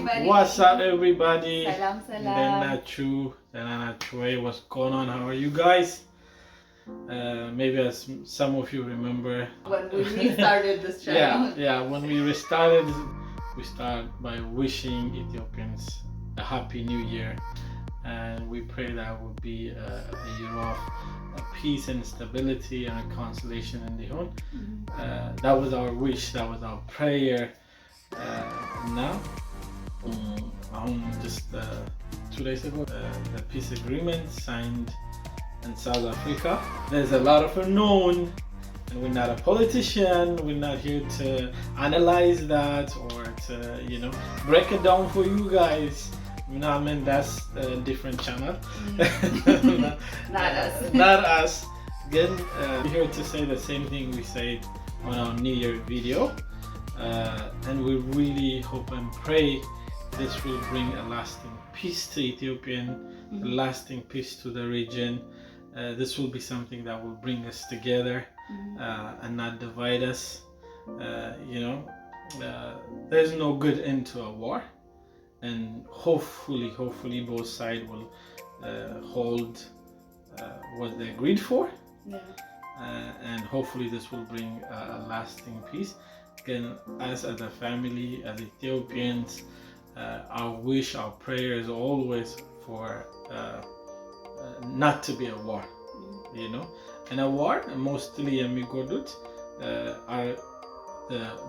everybody. What's up, everybody? Salam, Then salam. Nachu, what's going on? How are you guys? Maybe as some of you remember, When we restarted this channel. when we restarted, we start by wishing Ethiopians a happy new year, and we pray that will be a year of peace and stability and reconciliation in the home. That was our wish, that was our prayer. Now, just 2 days ago, the peace agreement signed in South Africa. There's a lot of unknown, and we're not a politician. We're not here to analyze that or to, break it down for you guys. I mean, that's a different channel. Not us. Not us. Again, we're here to say the same thing we said on our New Year video. And we really hope and pray this will bring a lasting peace to Ethiopian, a lasting peace to the region. This will be something that will bring us together and not divide us. There's no good end to a war, and hopefully both sides will hold what they agreed for. And hopefully this will bring a lasting peace. Again, as a family, as Ethiopians, our wish, our prayer is always for not to be a war, And a war, mostly የሚጎዱት are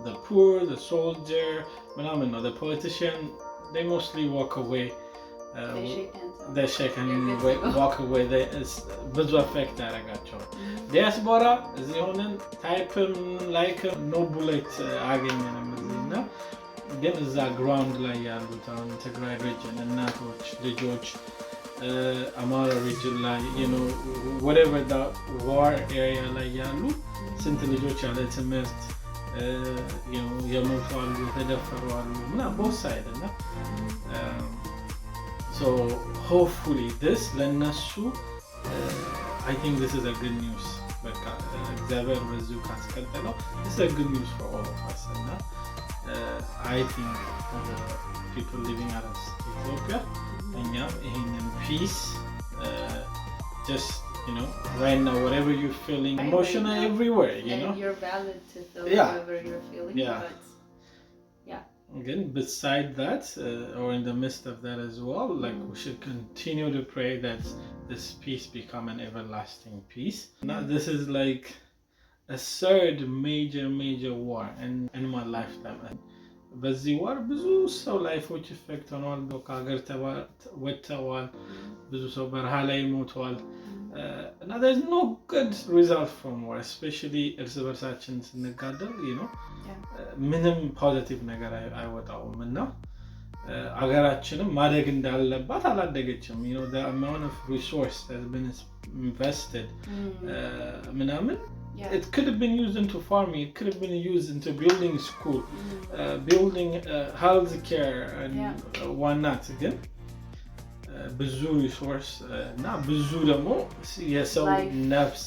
the poor, the soldier, the politician. They mostly walk away. They shake and walk away. ብዙ affect ያደርጋቸዋል። ዲያስፖራ እዚህ ሆነን ታይፕም ላይክም ኖ ቡሌት አገኘንም እዚህና ግን እዛ ግራውንድ ላይ ያሉት አሁን ትግራይ ሪጅን እናቶች ልጆች አማራ ሪጅን ላይ whatever the war area ላይ ያሉ ስንት ልጆች ያለ ትምህርት የሞቱ አሉ የተደፈሩ አሉ እና both side እና so hopefully this ለነሱ I think this is a good news. በቃ እግዚአብሔር በዚሁ ካስቀጠለው this is a good news for all of us እና I think for the people living out of Ethiopia እኛም ይሄንን peace just right now whatever you're feeling emotional everywhere and you're valid to feel whatever you're feeling but again beside that or in the midst of that as well, like we should continue to pray that this peace become an everlasting peace. Now this is like a third major war in my lifetime. በዚህ war ብዙ ሰው ላይፎች ኢፌክት ሆነዋል። ከሀገር ወጥተዋል። ብዙ ሰው በረሃ ላይ ሞተዋል። እና there's no good result from war, especially እርስ በርሳችን ስንጋደል ምንም ፖዚቲቭ ነገር አይወጣውም እና አገራችንም ማደግ እንዳለባት አላደገችም። the amount of resource that has been invested ምናምን it could have been used into farming, it could have been used into building school, building health care and whatnot. Again ብዙ ሪሶርስ እና ብዙ ደግሞ የሰው ነፍስ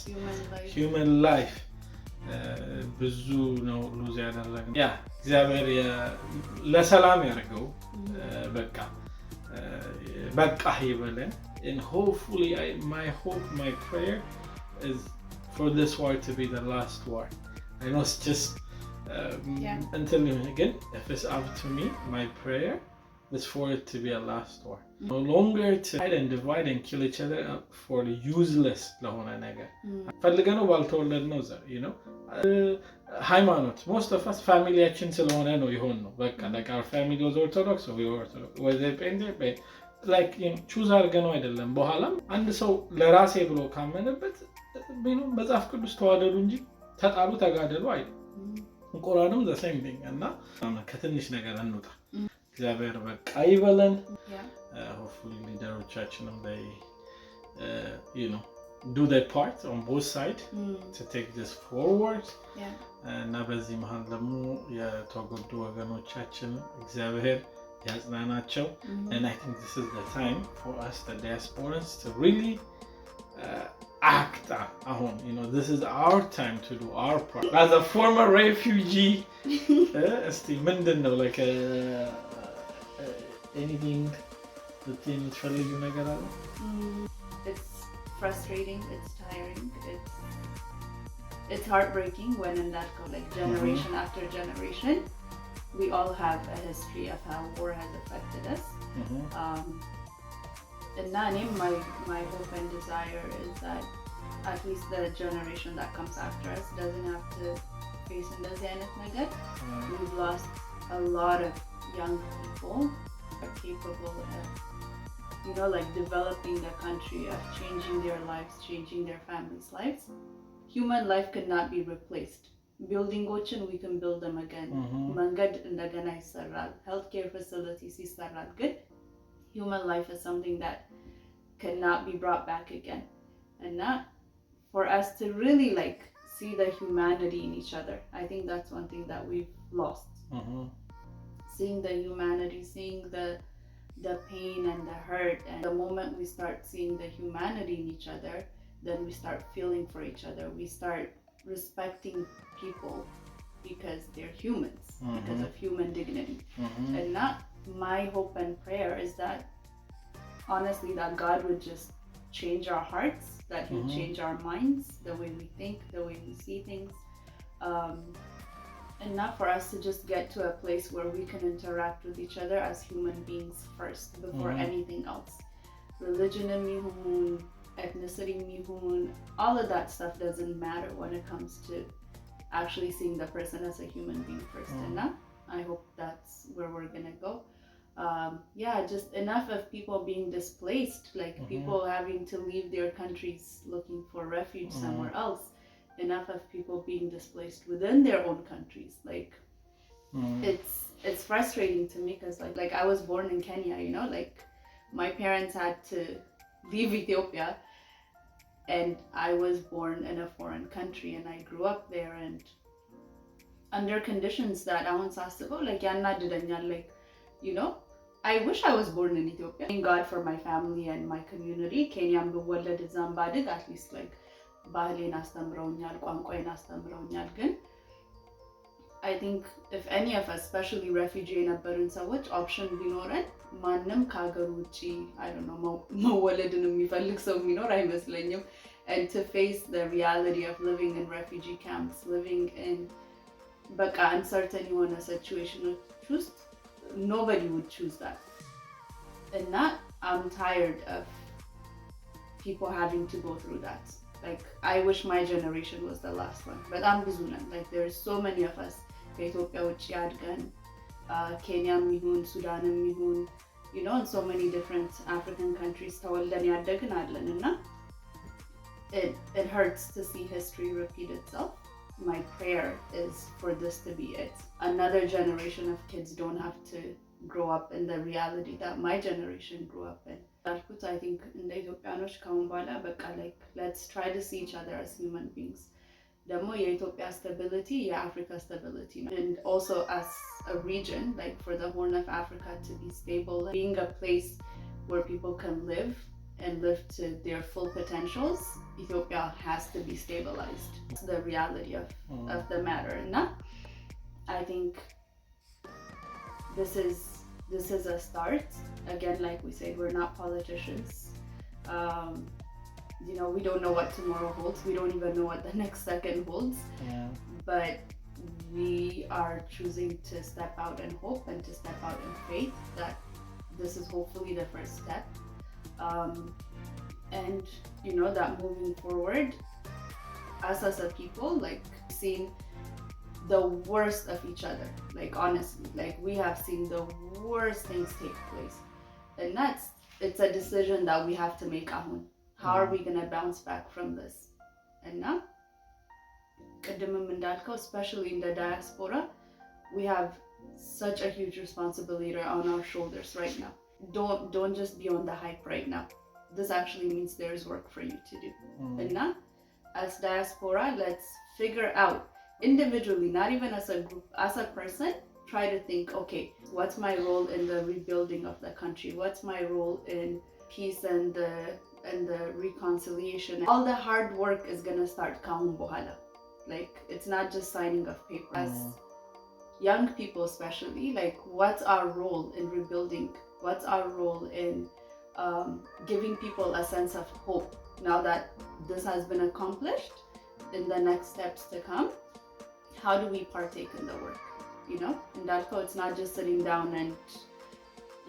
human life ብዙ ነው ሉዝ ያደረግነው። እግዚአብሔር ለሰላም ያደርገው። በቃ ይበለን and hopefully my hope, my prayer is for this war to be the last war. I know it's just until again, if it's up to me, my prayer is for it to be a last war. No longer to fight and divide and kill each other for the useless ለሆነ ነገር ፈልገነው ባልተወለድነው ዘር ሃይማኖት most of us ፋሚሊያችን ስለሆነ ነው ይሆን ነው በቃ like our family was Orthodox so we were Orthodox was they painted like choose አድርገነው አይደለም። በኋላም አንድ ሰው ለራሴ ብሎ ካመነበት መጽሐፍ ቅዱስ ተዋደዱ እንጂ ተጣሉ ተጋደሉ አይደል። ቁርአንም the same thing እና ከትንሽ ነገር እንውጣ። እግዚአብሔር በቃ ይበለን። Hopefully ሊደሮቻችንም they do their part on both sides to take this forward. እና በዚህ መሃል ደግሞ የተጎዱ ወገኖቻችን እግዚአብሔር ያጽናናቸው. And I think this is the time for us the diasporas to really act on. This is our time to do our part. As a former refugee, ምንድን ነው like anything ልትይ የምትፈልጊው ነገር አለ? It's frustrating, it's tiring, it's heartbreaking when in that go like generation after generation we all have a history of how war has affected us. And now my hope and desire is that at least the generation that comes after us doesn't have to face እንደዚህ አይነት ነገር. We've lost a lot of young people who are capable of, you know, like developing the country, of changing their lives, changing their families' lives. Human life cannot be replaced. Building ocean, we can build them again. Mangad indagana yisarral. Healthcare facilities yisarral. Good. Human life is something that cannot be brought back again. And not for us to really like see the humanity in each other. I think that's one thing that we've lost. Seeing the humanity, seeing the pain and the hurt, and the moment we start seeing the humanity in each other, then we start feeling for each other. We start respecting people because they're humans, because of human dignity. And not my hope and prayer is that honestly that God would just change our hearts, that He would change our minds, the way we think, the way we see things, and not for us to just get to a place where we can interact with each other as human beings first before anything else. Religion and mihun, ethnicity mihun, all of that stuff doesn't matter when it comes to actually seeing the person as a human being first. And I hope that's where we're gonna go. Just enough of people being displaced, like people having to leave their countries looking for refuge somewhere else. Enough of people being displaced within their own countries. Like it's frustrating to me because like I was born in Kenya, you know, like my parents had to leave Ethiopia and I was born in a foreign country and I grew up there and under conditions that I want to go like yanadidanyal, like, you know, I wish I was born in Ethiopia. Thank God for my family and my community. Kenya mbwalad zambadig, at least like ባህሌን አስተምረውኛል, ቋንቋዬን አስተምረውኛል። ግን I think if any of us, especially refugee የነበርን ሰዎች option ቢኖረን ማንም ከሀገር ውጪ I don't know መወለድን የሚፈልግ ሰው የሚኖር አይመስለኝም. And to face the reality of living in refugee camps, living in በቃ uncertain የሆነ situation ውስጥ nobody would choose that. And that I'm tired of people having to go through that. Like I wish my generation was the last one, but I'm bizunan. Like there's so many of us. Ethiopia ውጪ አድገን Kenya mihun, Sudan mihun, you know, in so many different African countries ተወልደን ያደግን አለን እና it hurts to see history repeat itself. My prayer is for this to be it. Another generation of kids don't have to grow up in the reality that my generation grew up in. I think in the Ethiopianos kamumbala, but like let's try to see each other as human beings. The more Ethiopia stability, Africa stability, and also as a region, like for the Horn of Africa to be stable, being a place where people can live and live to their full potentials, Ethiopia has to be stabilized. It's the reality of the matter. And I think this is a start. Again, like we say, we're not politicians. You know, we don't know what tomorrow holds. We don't even know what the next second holds. But we are choosing to step out in hope and to step out in faith that this is hopefully the first step. And you know that moving forward, us as a people, like seeing the worst of each other, like honestly, like we have seen the worst things take place, and it's a decision that we have to make. How are we gonna bounce back from this? And now especially in the diaspora, we have such a huge responsibility on our shoulders right now. Don't just be on the hype right now. This actually means there's work for you to do. And now as diaspora, let's figure out individually, not even as a group, as a person, try to think, okay, what's my role in the rebuilding of the country? What's my role in peace and the reconciliation? All the hard work is gonna start kahun bohala. Like it's not just signing of papers. young people especially, like what's our role in rebuilding? What's our role in giving people a sense of hope now that this has been accomplished? In the next steps to come, how do we partake in the work? You know, in that code, it's not just sitting down and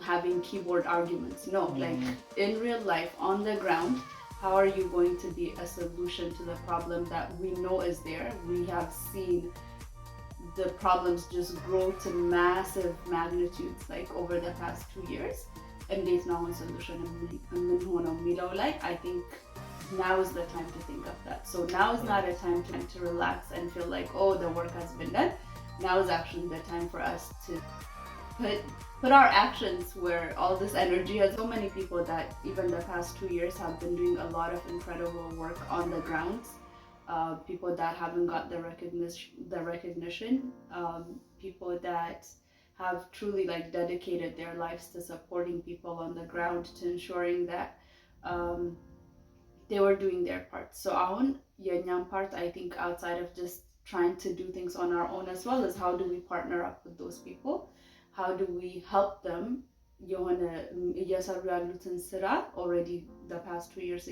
having keyboard arguments. No, like in real life, on the ground, how are you going to be a solution to the problem that we know is there? We have seen the problems just grow to massive magnitudes like over the past 2 years. And there's no one solution. Like, I think now is the time to think of that. So now is not a time to relax and feel like, oh, the work has been done. Now is actually the time for us to put our actions where all this energy has. So many people that even the past 2 years have been doing a lot of incredible work on the ground. People that haven't got the recognition, people that have truly like dedicated their lives to supporting people on the ground, to ensuring that they were doing their part. So our Yenyam part, I think, outside of just trying to do things on our own as well, is how do we partner up with those people? How do we help them? Already the past 2 years,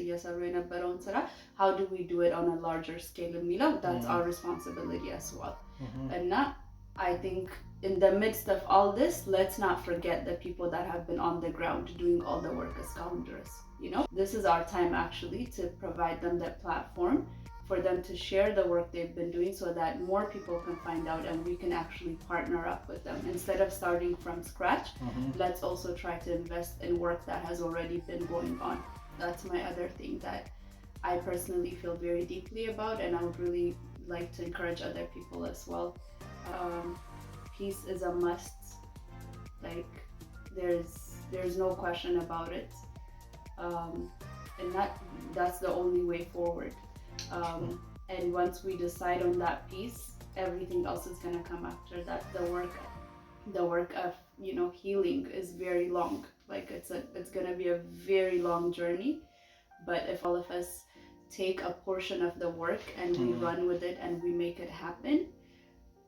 how do we do it on a larger scale? That's our responsibility as well. And not, I think, in the midst of all this, let's not forget the people that have been on the ground doing all the work as scoundrels. You know, this is our time actually to provide them that platform for them to share the work they've been doing so that more people can find out and we can actually partner up with them. Instead of starting from scratch, let's also try to invest in work that has already been going on. That's my other thing that I personally feel very deeply about, and I would really like to encourage other people as well. Peace is a must. Like, there's no question about it. And that's the only way forward. And once we decide on that piece, everything else is gonna come after that. The work of, you know, healing is very long. Like it's gonna be a very long journey. But if all of us take a portion of the work and we run with it and we make it happen,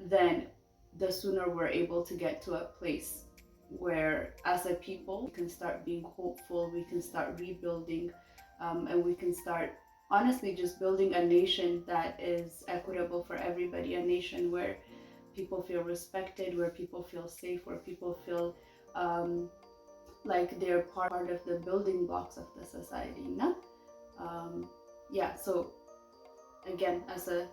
then the sooner we're able to get to a place where as a people we can start being hopeful, we can start rebuilding, and we can start honestly just building a nation that is equitable for everybody, a nation where people feel respected, where people feel safe, where people feel like they're part of the building blocks of the society. So again, as a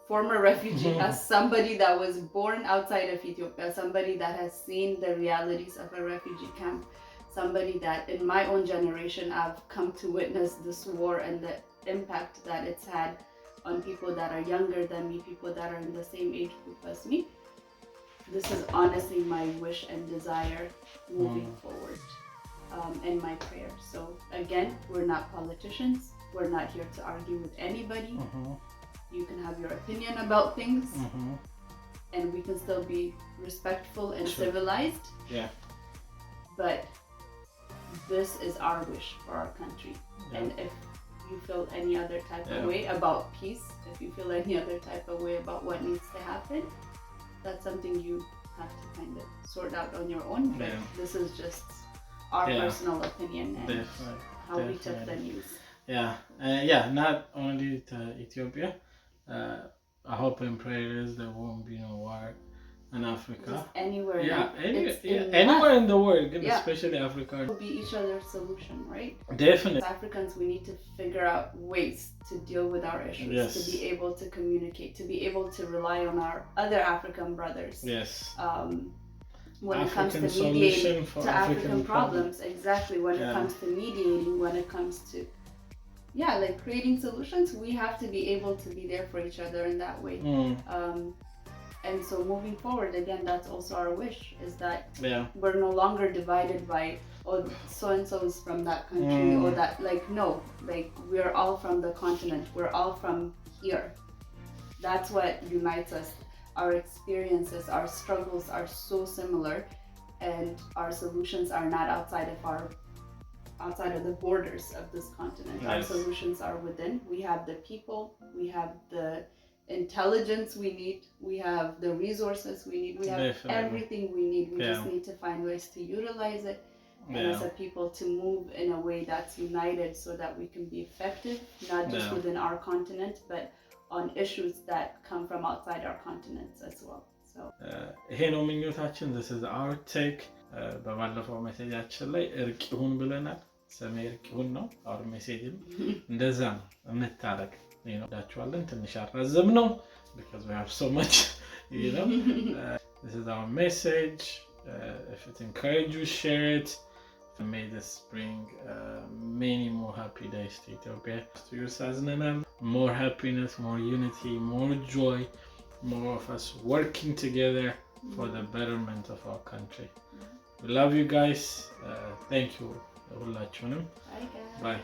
former refugee, as somebody that was born outside of Ethiopia, somebody that has seen the realities of a refugee camp, somebody that in my own generation I've come to witness this war and the impact that it's had on people that are younger than me, people that are in the same age group as me. This is honestly my wish and desire moving forward, and my prayer. So again, we're not politicians, we're not here to argue with anybody. You can have your opinion about things, and we can still be respectful and civilized. But this is our wish for our country. And if you feel any other type of way about peace, if you feel any other type of way about what needs to happen, that's something you have to kind of sort out on your own. But this is just our personal opinion and how we took the news. Not only to Ethiopia. I hope and prayer is there won't be no war in Africa. Just anywhere. Anywhere in the world, especially Africa. Will be each other's solution, right? Definitely. As Africans, we need to figure out ways to deal with our issues, to be able to communicate, to be able to rely on our other African brothers. When it comes to mediating to African problems, exactly. When it comes to mediating, when it comes to like creating solutions, we have to be able to be there for each other in that way. And so moving forward, again, that's also our wish, is that we're no longer divided by, oh, so-and-so is from that country, or that, no, we're all from the continent, we're all from here. That's what unites us. Our experiences, our struggles are so similar, and our solutions are not outside of the borders of this continent. Our solutions are within. We have the people, we have the intelligence we need, we have the resources we need, we have Definitely. everything we need. We Yeah. just need to find ways to utilize it, and Yeah. as a people to move in a way that's united so that we can be effective, not just Yeah. within our continent, but on issues that come from outside our continents as well. So ይሄ ነው ምኞታችን። this is our take። በባለፈው ሜሴጃችን ላይ እርቅ ይሁን ብለናል። ሰሜ እርቅ ይሁን ነው our message። እንደዛ ነው እንታረቅ። እንወዳችኋለን። ትንሽ አራዘም ነው because we have so much, you know. This is our message. If it encourages you, share it. May this bring many more happy days to Ethiopia. To you, Saznanam. More happiness, more unity, more joy, more of us working together for the betterment of our country. We love you guys. Thank you. Bye guys. Bye.